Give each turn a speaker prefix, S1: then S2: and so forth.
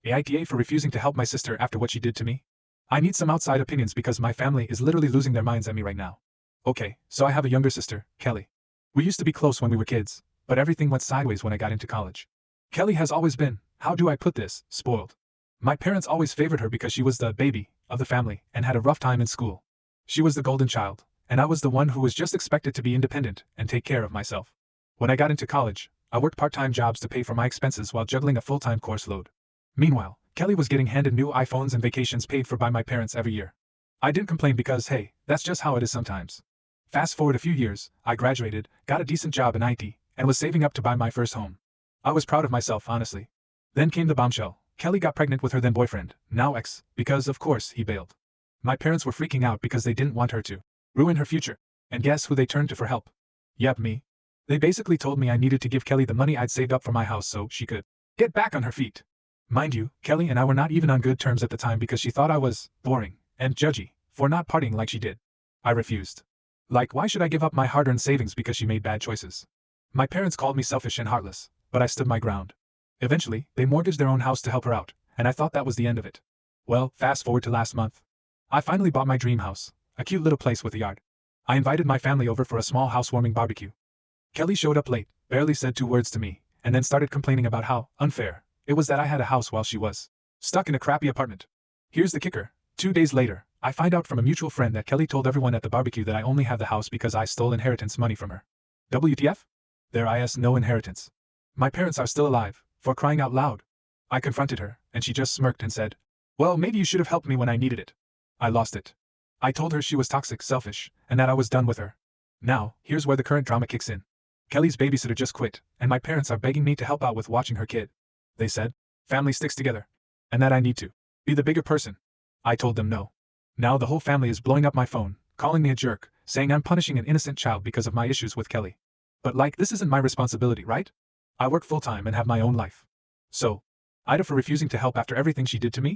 S1: AITA for refusing to help my sister after what she did to me? I need some outside opinions because my family is literally losing their minds at me right now. Okay, so I have a younger sister, Kelly. We used to be close when we were kids, but everything went sideways when I got into college. Kelly has always been, how do I put this, spoiled. My parents always favored her because she was the baby of the family and had a rough time in school. She was the golden child, and I was the one who was just expected to be independent and take care of myself. When I got into college, I worked part-time jobs to pay for my expenses while juggling a full-time course load. Meanwhile, Kelly was getting handed new iPhones and vacations paid for by my parents every year. I didn't complain because, hey, that's just how it is sometimes. Fast forward a few years, I graduated, got a decent job in IT, and was saving up to buy my first home. I was proud of myself, honestly. Then came the bombshell. Kelly got pregnant with her then boyfriend, now ex, because of course he bailed. My parents were freaking out because they didn't want her to ruin her future. And guess who they turned to for help? Yep, me. They basically told me I needed to give Kelly the money I'd saved up for my house so she could get back on her feet. Mind you, Kelly and I were not even on good terms at the time because she thought I was boring and judgy for not partying like she did. I refused. Like, why should I give up my hard-earned savings because she made bad choices? My parents called me selfish and heartless, but I stood my ground. Eventually, they mortgaged their own house to help her out, and I thought that was the end of it. Well, fast forward to last month. I finally bought my dream house, a cute little place with a yard. I invited my family over for a small housewarming barbecue. Kelly showed up late, barely said 2 words to me, and then started complaining about how unfair it was that I had a house while she was stuck in a crappy apartment. Here's the kicker. 2 days later, I find out from a mutual friend that Kelly told everyone at the barbecue that I only have the house because I stole inheritance money from her. WTF? There is no inheritance. My parents are still alive, for crying out loud. I confronted her, and she just smirked and said, well, maybe you should have helped me when I needed it. I lost it. I told her she was toxic, selfish, and that I was done with her. Now, here's where the current drama kicks in. Kelly's babysitter just quit, and my parents are begging me to help out with watching her kid. They said, family sticks together, and that I need to be the bigger person. I told them no. Now the whole family is blowing up my phone, calling me a jerk, saying I'm punishing an innocent child because of my issues with Kelly. But like, this isn't my responsibility, right? I work full-time and have my own life. So, AITA for refusing to help after everything she did to me?